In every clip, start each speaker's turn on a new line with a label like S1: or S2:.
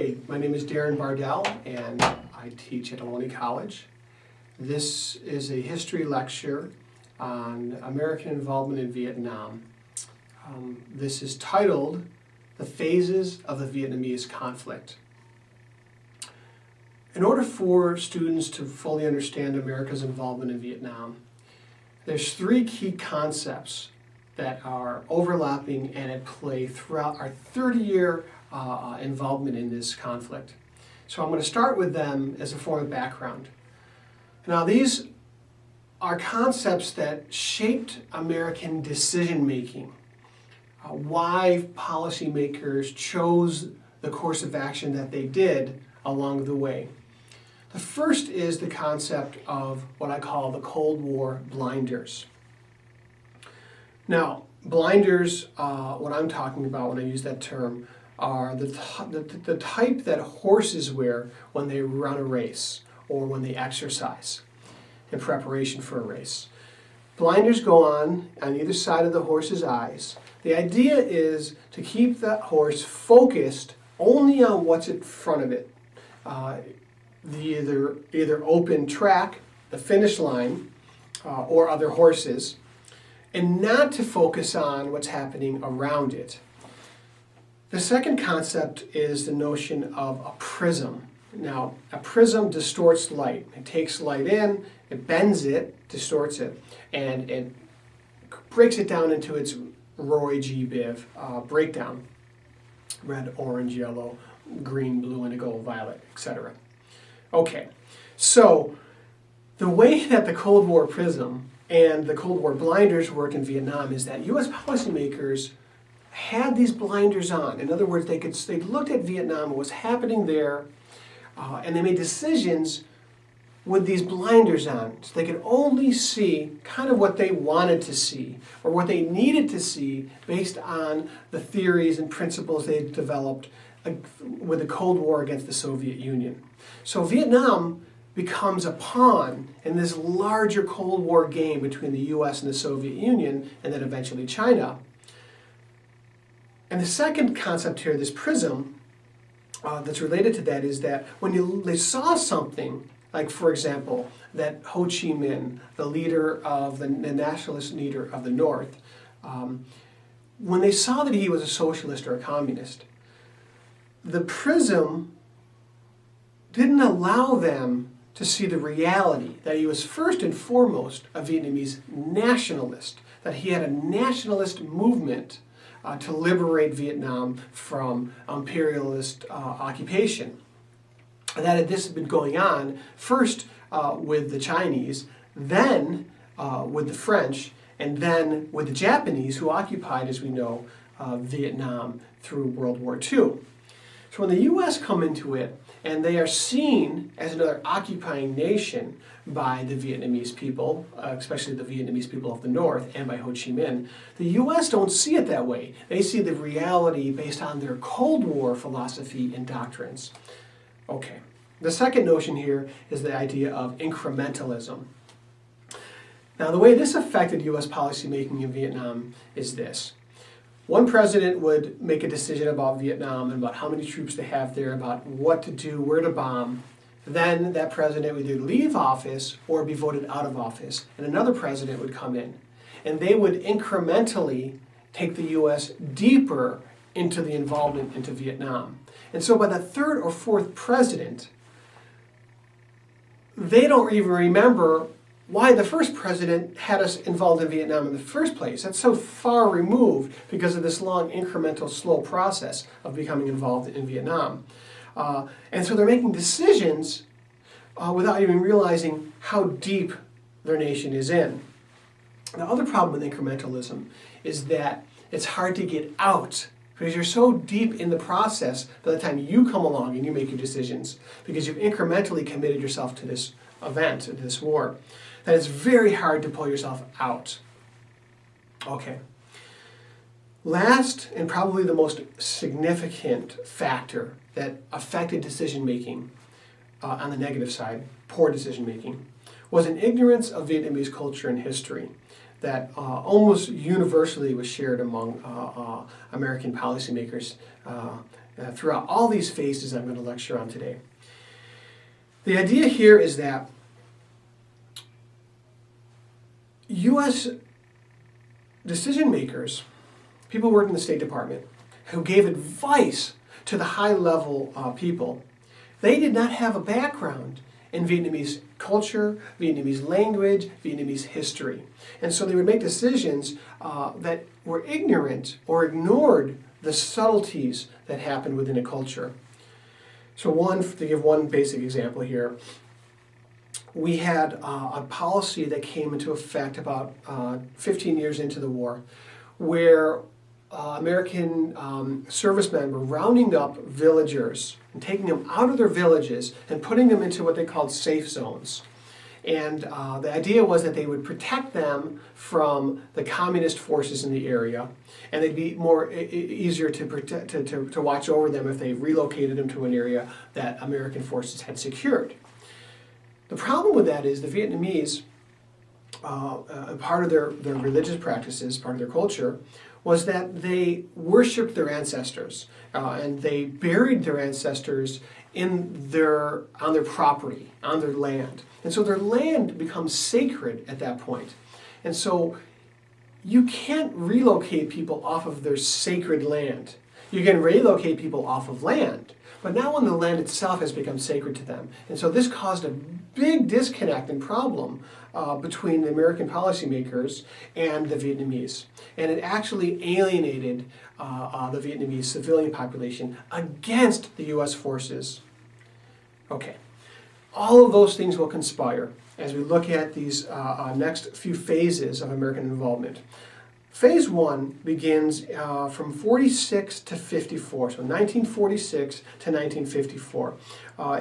S1: Hey, my name is Darren Bardell, and I teach at Ohlone College. This is a history lecture on American involvement in Vietnam. This is titled The Phases of the Vietnamese Conflict. In order for students to fully understand America's involvement in Vietnam, there's three key concepts that are overlapping and at play throughout our 30-year involvement in this conflict. So I'm going to start with them as a form of background. Now, these are concepts that shaped American decision-making, why policymakers chose the course of action that they did along the way. The first is the concept of what I call the Cold War blinders. Now, blinders, what I'm talking about when I use that term, are the type that horses wear when they run a race or when they exercise in preparation for a race. Blinders go on either side of the horse's eyes. The idea is to keep that horse focused only on what's in front of it. The either open track, the finish line, or other horses, and not to focus on what's happening around it. The second concept is the notion of a prism. Now, a prism distorts light. It takes light in, it bends it, distorts it, and it breaks it down into its Roy G. Biv breakdown. Red, orange, yellow, green, blue, indigo, violet, etc. Okay, so the way that the Cold War prism and the Cold War blinders worked in Vietnam is that U.S. policymakers had these blinders on. In other words, they looked at Vietnam, what was happening there, and they made decisions with these blinders on. So they could only see kind of what they wanted to see or what they needed to see based on the theories and principles they developed with the Cold War against the Soviet Union. So Vietnam becomes a pawn in this larger Cold War game between the US and the Soviet Union, and then eventually China. And the second concept here, this prism, that's related to that is that when they saw something, like for example, that Ho Chi Minh, the leader of the nationalist leader of the North, when they saw that he was a socialist or a communist, the prism didn't allow them to see the reality that he was first and foremost a Vietnamese nationalist, that he had a nationalist movement to liberate Vietnam from imperialist occupation. And that this had been going on first with the Chinese, then with the French, and then with the Japanese, who occupied, as we know, Vietnam through World War II. So when the U.S. come into it, and they are seen as another occupying nation by the Vietnamese people, especially the Vietnamese people of the North, and by Ho Chi Minh, the U.S. don't see it that way. They see the reality based on their Cold War philosophy and doctrines. Okay, the second notion here is the idea of incrementalism. Now, the way this affected U.S. policymaking in Vietnam is this. One president would make a decision about Vietnam and about how many troops to have there, about what to do, where to bomb. Then that president would either leave office or be voted out of office, and another president would come in. And they would incrementally take the U.S. deeper into the involvement into Vietnam. And so by the third or fourth president, they don't even remember why the first president had us involved in Vietnam in the first place. That's so far removed because of this long, incremental, slow process of becoming involved in Vietnam. And so they're making decisions without even realizing how deep their nation is in. The other problem with incrementalism is that it's hard to get out because you're so deep in the process by the time you come along and you make your decisions, because you've incrementally committed yourself to this event, to this war, that it's very hard to pull yourself out. Okay. Last, and probably the most significant factor that affected decision-making on the negative side, poor decision-making, was an ignorance of Vietnamese culture and history that almost universally was shared among American policymakers throughout all these phases I'm going to lecture on today. The idea here is that U.S. decision makers, people working in the State Department, who gave advice to the high-level people, they did not have a background in Vietnamese culture, Vietnamese language, Vietnamese history. And so they would make decisions that were ignorant or ignored the subtleties that happened within a culture. So to give one basic example here, we had a policy that came into effect about 15 years into the war, where American servicemen were rounding up villagers and taking them out of their villages and putting them into what they called safe zones. And the idea was that they would protect them from the communist forces in the area, and they'd be easier to watch over them if they relocated them to an area that American forces had secured. The problem with that is the Vietnamese, part of their religious practices, part of their culture, was that they worshipped their ancestors, and they buried their ancestors on their property, on their land. And so their land becomes sacred at that point. And so you can't relocate people off of their sacred land. You can relocate people off of land, but now when the land itself has become sacred to them. And so this caused a big disconnect and problem between the American policymakers and the Vietnamese. And it actually alienated the Vietnamese civilian population against the U.S. forces. Okay, all of those things will conspire as we look at these next few phases of American involvement. Phase 1 begins from 46 to 54, so 1946 to 1954.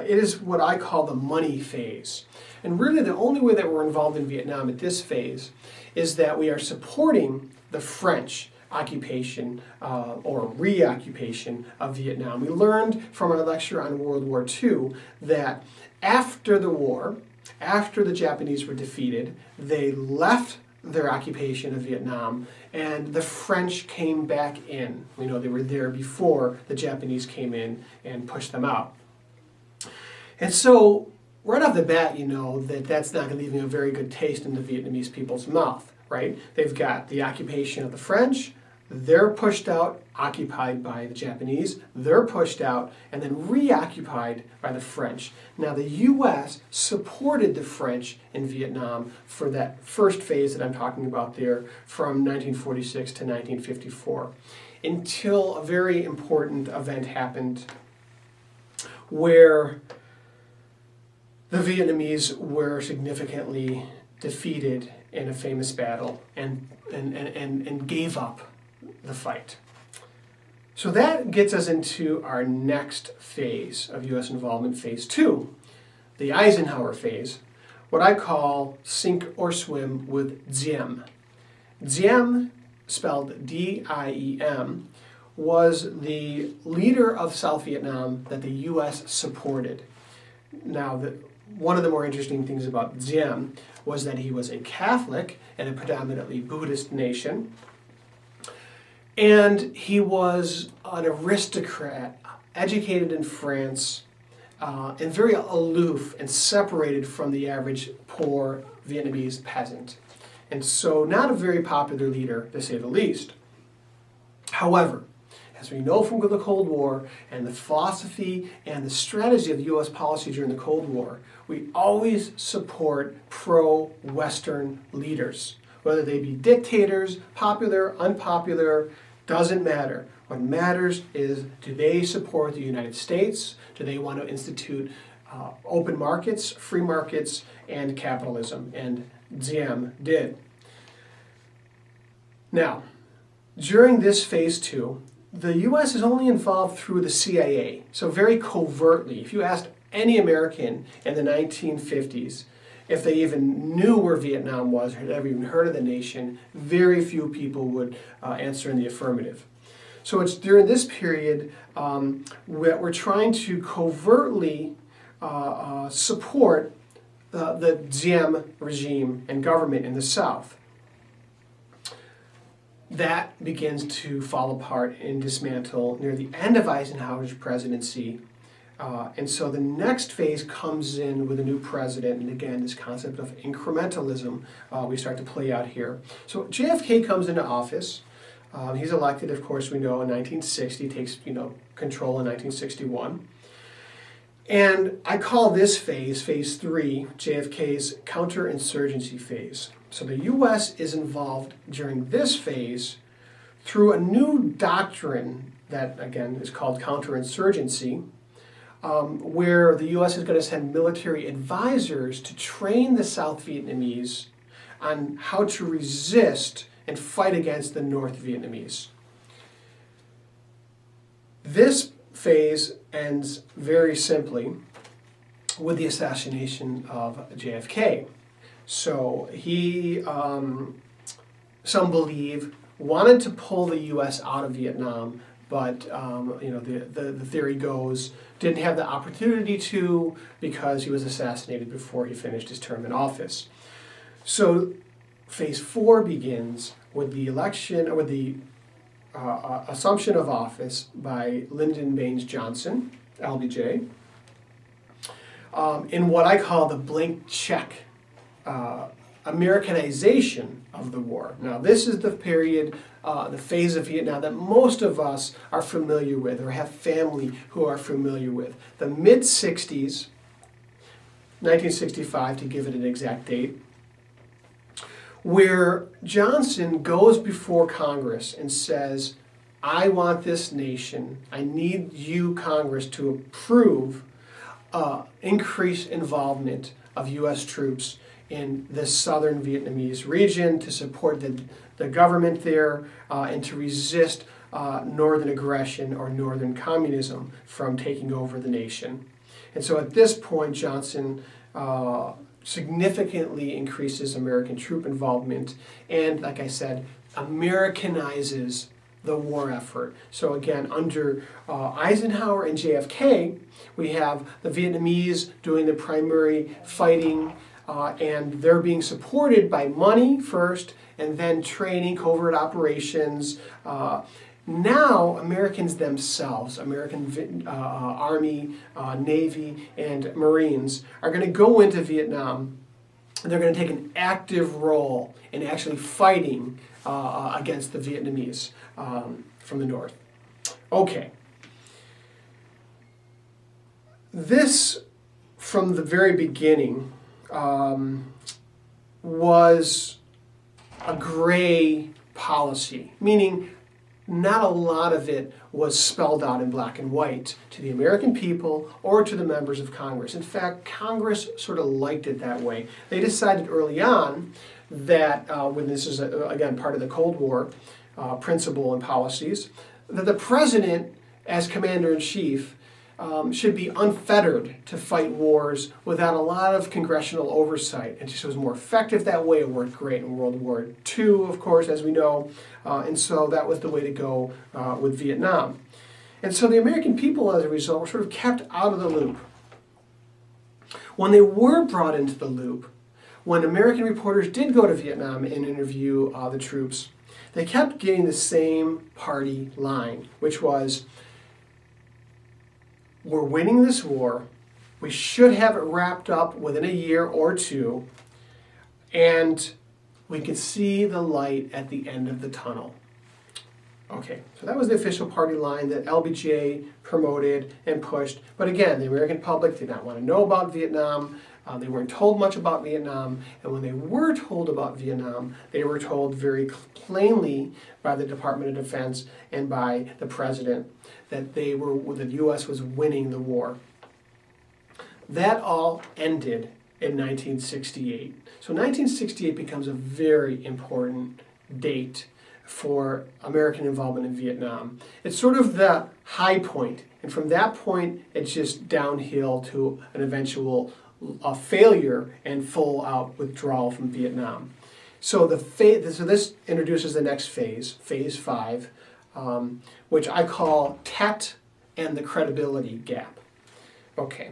S1: It is what I call the money phase. And really the only way that we're involved in Vietnam at this phase is that we are supporting the French occupation or reoccupation of Vietnam. We learned from our lecture on World War II that after the war, after the Japanese were defeated, they left their occupation of Vietnam, and the French came back in. We know they were there before the Japanese came in and pushed them out. And so, right off the bat, you know that that's not going to leave a very good taste in the Vietnamese people's mouth, right? They've got the occupation of the French, they're pushed out, occupied by the Japanese, they're pushed out, and then reoccupied by the French. Now the U.S. supported the French in Vietnam for that first phase that I'm talking about there from 1946 to 1954, until a very important event happened where the Vietnamese were significantly defeated in a famous battle and gave up the fight. So that gets us into our next phase of U.S. involvement, phase 2, the Eisenhower phase, what I call sink or swim with Diem. Diem, spelled D-I-E-M, was the leader of South Vietnam that the U.S. supported. Now, one of the more interesting things about Diem was that he was a Catholic in a predominantly Buddhist nation. And he was an aristocrat, educated in France, and very aloof and separated from the average poor Vietnamese peasant. And so not a very popular leader, to say the least. However, as we know from the Cold War and the philosophy and the strategy of U.S. policy during the Cold War, we always support pro-Western leaders. Whether they be dictators, popular, unpopular, doesn't matter. What matters is, do they support the United States? Do they want to institute open markets, free markets, and capitalism? And Diem did. Now, during this phase 2, the U.S. is only involved through the CIA, so very covertly. If you asked any American in the 1950s if they even knew where Vietnam was or had ever even heard of the nation, very few people would answer in the affirmative. So it's during this period that we're trying to covertly support the Diem regime and government in the South. that begins to fall apart and dismantle near the end of Eisenhower's presidency. And so the next phase comes in with a new president, and again, this concept of incrementalism we start to play out here. So JFK comes into office. He's elected, of course, we know, in 1960, takes control in 1961. And I call this phase, phase 3, JFK's counterinsurgency phase. So the U.S. is involved during this phase through a new doctrine that, again, is called counterinsurgency, where the U.S. is going to send military advisors to train the South Vietnamese on how to resist and fight against the North Vietnamese. This phase ends very simply with the assassination of JFK. So he, some believe, wanted to pull the U.S. out of Vietnam, but the theory goes, didn't have the opportunity to because he was assassinated before he finished his term in office. So phase 4 begins with the election, or with the assumption of office by Lyndon Baines Johnson, LBJ, in what I call the blank check Americanization of the war. Now, this is the period, the phase of Vietnam that most of us are familiar with or have family who are familiar with. The mid-60s, 1965 to give it an exact date, where Johnson goes before Congress and says, I want this nation, I need you, Congress, to approve increased involvement of U.S. troops in the southern Vietnamese region to support the government there and to resist northern aggression or northern communism from taking over the nation. And so at this point, Johnson significantly increases American troop involvement and, like I said, Americanizes the war effort. So again, under Eisenhower and JFK, we have the Vietnamese doing the primary fighting, and they're being supported by money first, and then training, covert operations. Now, Americans themselves, American Army, Navy, and Marines are going to go into Vietnam. They're going to take an active role in actually fighting against the Vietnamese from the north. Okay. This, from the very beginning, was a gray policy, meaning not a lot of it was spelled out in black and white to the American people or to the members of Congress. In fact, Congress sort of liked it that way. They decided early on that, when this is, again, part of the Cold War principle and policies, that the president, as commander-in-chief, should be unfettered to fight wars without a lot of congressional oversight. It just was more effective that way. It worked great in World War II, of course, as we know, and so that was the way to go with Vietnam. And so the American people, as a result, were sort of kept out of the loop. When they were brought into the loop, when American reporters did go to Vietnam and interview the troops, they kept getting the same party line, which was, we're winning this war, we should have it wrapped up within a year or two, and we can see the light at the end of the tunnel. Okay, so that was the official party line that LBJ promoted and pushed. But again, the American public did not want to know about Vietnam. They weren't told much about Vietnam, and when they were told about Vietnam, they were told very plainly by the Department of Defense and by the President that the U.S. was winning the war. That all ended in 1968. So 1968 becomes a very important date for American involvement in Vietnam. It's sort of the high point, and from that point, it's just downhill to an eventual failure and full-out withdrawal from Vietnam. So this introduces the next phase, phase 5, which I call Tet and the credibility gap. Okay,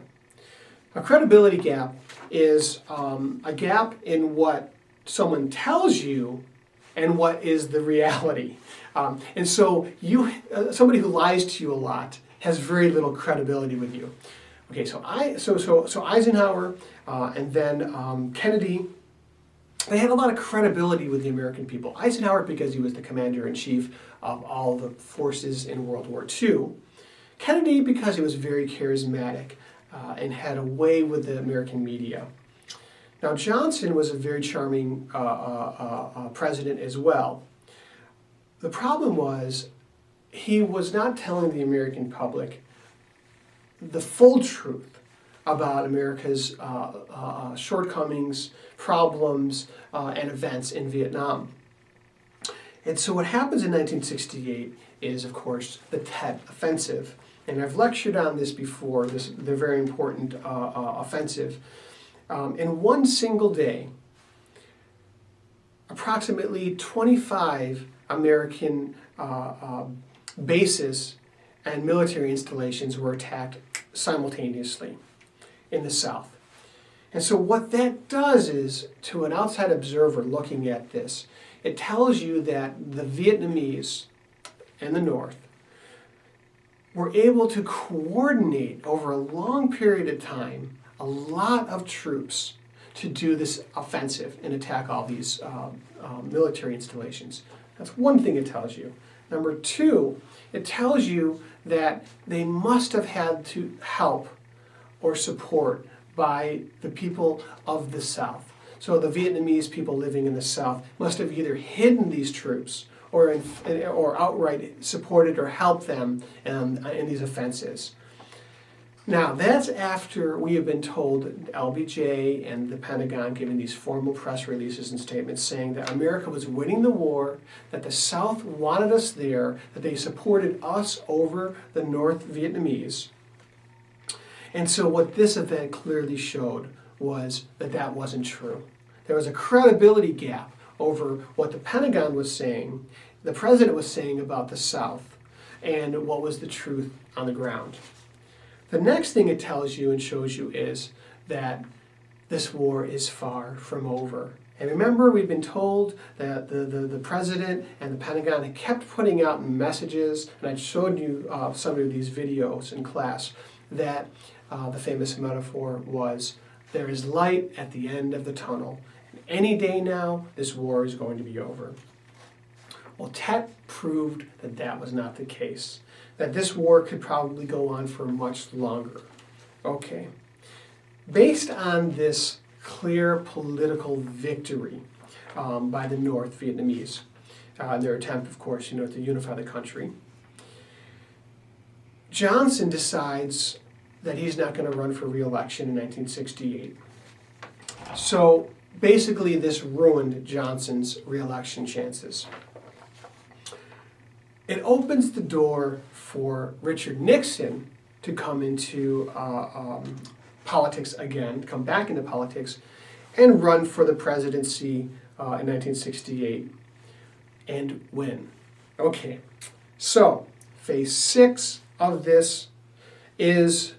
S1: a credibility gap is a gap in what someone tells you and what is the reality. And so somebody who lies to you a lot has very little credibility with you. Okay, so Eisenhower and then Kennedy, they had a lot of credibility with the American people. Eisenhower because he was the commander-in-chief of all the forces in World War II. Kennedy because he was very charismatic and had a way with the American media. Now Johnson was a very charming president as well. The problem was he was not telling the American public the full truth about America's shortcomings, problems, and events in Vietnam. And so what happens in 1968 is, of course, the Tet Offensive. And I've lectured on this before, the very important offensive. In one single day, approximately 25 American bases and military installations were attacked simultaneously in the South. And so what that does is, to an outside observer looking at this, it tells you that the Vietnamese and the North were able to coordinate over a long period of time a lot of troops to do this offensive and attack all these military installations. That's one thing it tells you. Number two, it tells you that they must have had to help or support by the people of the South. So the Vietnamese people living in the South must have either hidden these troops or outright supported or helped them in these offenses. Now, that's after we have been told, LBJ and the Pentagon giving these formal press releases and statements saying that America was winning the war, that the South wanted us there, that they supported us over the North Vietnamese. And so what this event clearly showed was that that wasn't true. There was a credibility gap over what the Pentagon was saying, the president was saying about the South, and what was the truth on the ground. The next thing it tells you and shows you is that this war is far from over. And remember, we've been told that the president and the Pentagon had kept putting out messages, and I showed you some of these videos in class, that the famous metaphor was, there is light at the end of the tunnel. And any day now, this war is going to be over. Well, Tet proved that that was not the case, that this war could probably go on for much longer. Okay. Based on this clear political victory by the North Vietnamese, their attempt, of course, to unify the country, Johnson decides that he's not going to run for re-election in 1968. So basically this ruined Johnson's re-election chances. It opens the door for Richard Nixon to come into politics again, come back into politics, and run for the presidency in 1968 and win. Okay, so phase 6 of this is,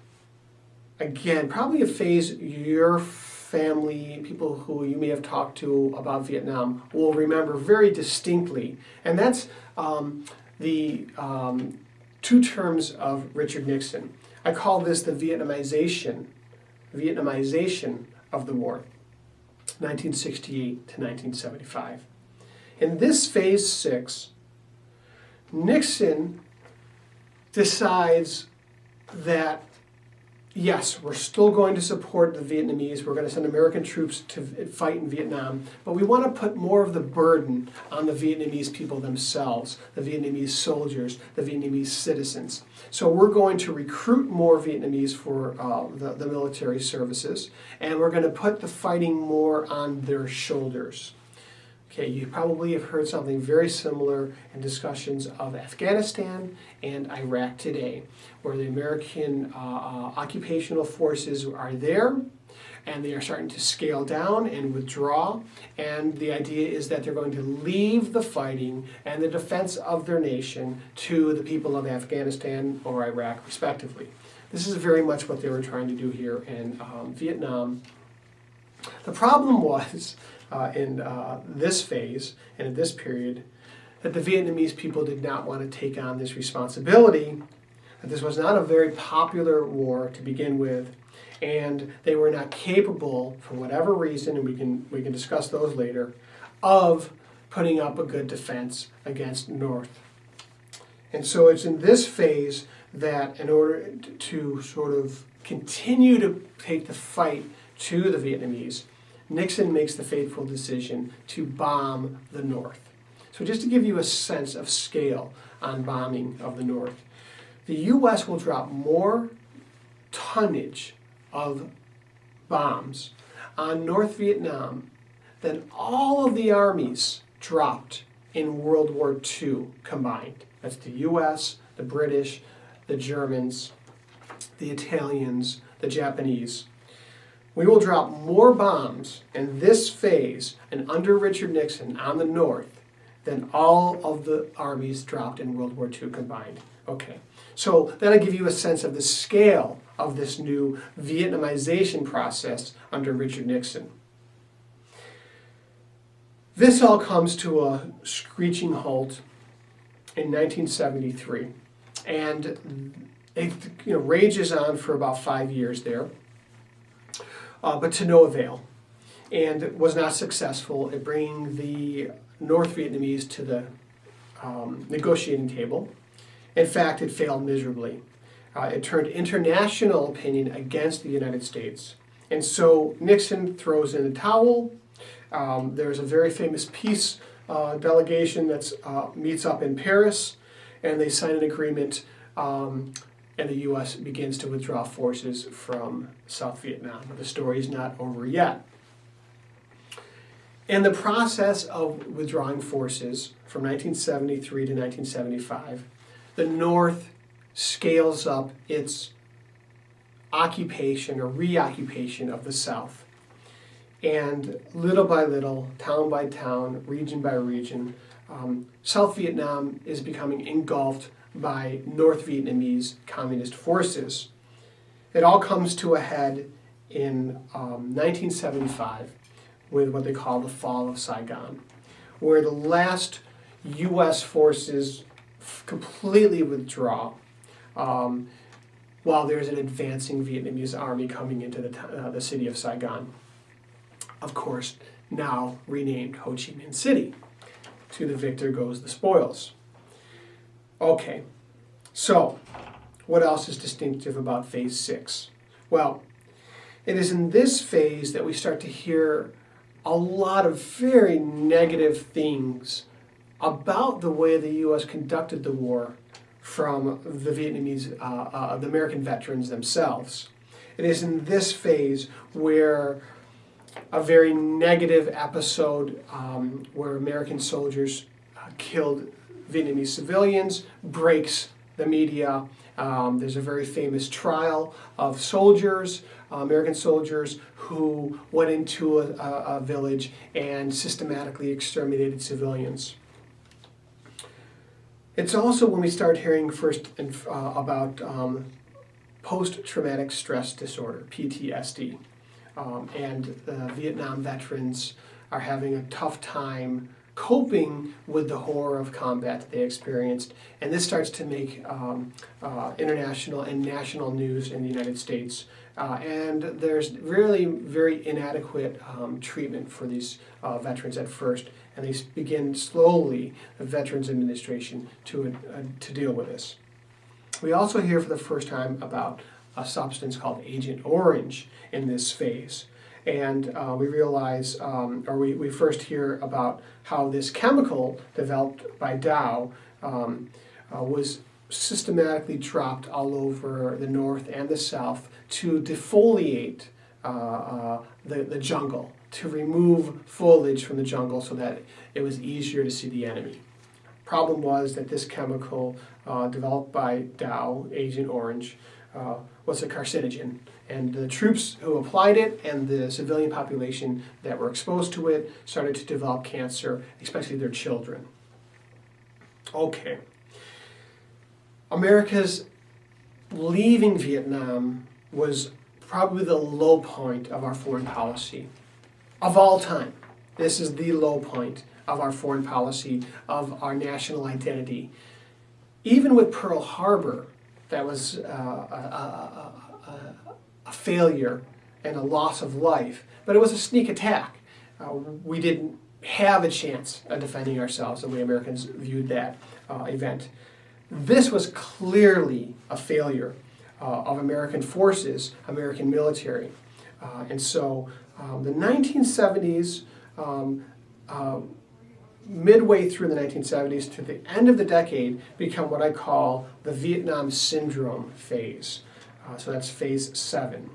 S1: again, probably a phase your family, people who you may have talked to about Vietnam, will remember very distinctly. And that's the two terms of Richard Nixon. I call this the Vietnamization of the war, 1968 to 1975. In this phase 6, Nixon decides that yes, we're still going to support the Vietnamese, we're going to send American troops to fight in Vietnam, but we want to put more of the burden on the Vietnamese people themselves, the Vietnamese soldiers, the Vietnamese citizens. So we're going to recruit more Vietnamese for the military services, and we're going to put the fighting more on their shoulders. Okay, you probably have heard something very similar in discussions of Afghanistan and Iraq today, where the American occupational forces are there, and they are starting to scale down and withdraw, and the idea is that they're going to leave the fighting and the defense of their nation to the people of Afghanistan or Iraq, respectively. This is very much what they were trying to do here in Vietnam. The problem was, in this phase and in this period that the Vietnamese people did not want to take on this responsibility, that this was not a very popular war to begin with, and they were not capable, for whatever reason, and we can discuss those later, of putting up a good defense against North. And so it's in this phase that in order to sort of continue to take the fight to the Vietnamese, Nixon makes the fateful decision to bomb the North. So just to give you a sense of scale on bombing of the North, the U.S. will drop more tonnage of bombs on North Vietnam than all of the armies dropped in World War II combined. That's the U.S., the British, the Germans, the Italians, the Japanese. We will drop more bombs in this phase and under Richard Nixon on the North than all of the armies dropped in World War II combined. Okay, so that'll give you a sense of the scale of this new Vietnamization process under Richard Nixon. This all comes to a screeching halt in 1973, and it rages on for about 5 years there, but to no avail, and was not successful at bringing the North Vietnamese to the negotiating table. In fact, it failed miserably. It turned international opinion against the United States. And so Nixon throws in the towel. There's a very famous peace delegation that meets up in Paris, and they sign an agreement, and the U.S. begins to withdraw forces from South Vietnam. But the story is not over yet. In the process of withdrawing forces from 1973 to 1975, the North scales up its occupation or reoccupation of the South. And little by little, town by town, region by region, South Vietnam is becoming engulfed by North Vietnamese communist forces. It all comes to a head in 1975 with what they call the Fall of Saigon, where the last U.S. forces completely withdraw while there's an advancing Vietnamese army coming into the city of Saigon. Of course, now renamed Ho Chi Minh City. To the victor goes the spoils. Okay, so what else is distinctive about Phase 6? Well, it is in this phase that we start to hear a lot of very negative things about the way the U.S. conducted the war from the Vietnamese, the American veterans themselves. It is in this phase where a very negative episode where American soldiers killed Vietnamese civilians breaks the media. There's a very famous trial of soldiers, American soldiers, who went into a village and systematically exterminated civilians. It's also when we start hearing first about post-traumatic stress disorder, PTSD. And Vietnam veterans are having a tough time coping with the horror of combat that they experienced. And this starts to make international and national news in the United States. And there's really very inadequate treatment for these veterans at first. And they begin slowly, the Veterans Administration, to deal with this. We also hear for the first time about a substance called Agent Orange in this phase. And we realize, we first hear about how this chemical developed by Dow was systematically dropped all over the North and the South to defoliate the jungle, to remove foliage from the jungle so that it was easier to see the enemy. Problem was that this chemical developed by Dow, Agent Orange, was a carcinogen. And the troops who applied it and the civilian population that were exposed to it started to develop cancer, especially their children. Okay. America's leaving Vietnam was probably the low point of our foreign policy of all time. This is the low point of our foreign policy, of our national identity. Even with Pearl Harbor, that was a failure and a loss of life, but it was a sneak attack. We didn't have a chance of defending ourselves the way Americans viewed that event. This was clearly a failure of American forces, American military. And so the 1970s, midway through the 1970s to the end of the decade, become what I call the Vietnam Syndrome phase. So that's phase 7.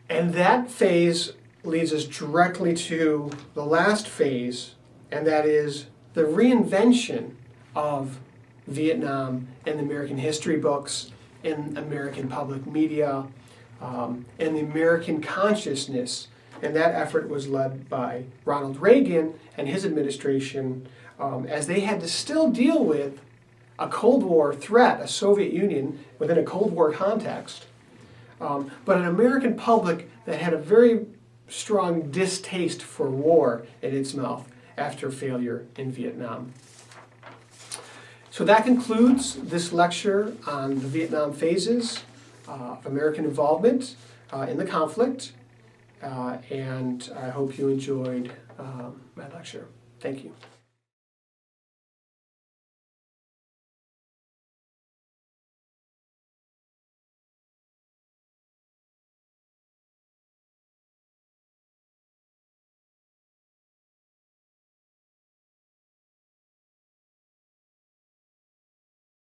S1: And that phase leads us directly to the last phase, and that is the reinvention of Vietnam in the American history books, in American public media, in the American consciousness. And that effort was led by Ronald Reagan and his administration, as they had to still deal with a Cold War threat, a Soviet Union within a Cold War context, but an American public that had a very strong distaste for war in its mouth after failure in Vietnam. So that concludes this lecture on the Vietnam phases of American involvement in the conflict. And I hope you enjoyed my lecture. Thank you.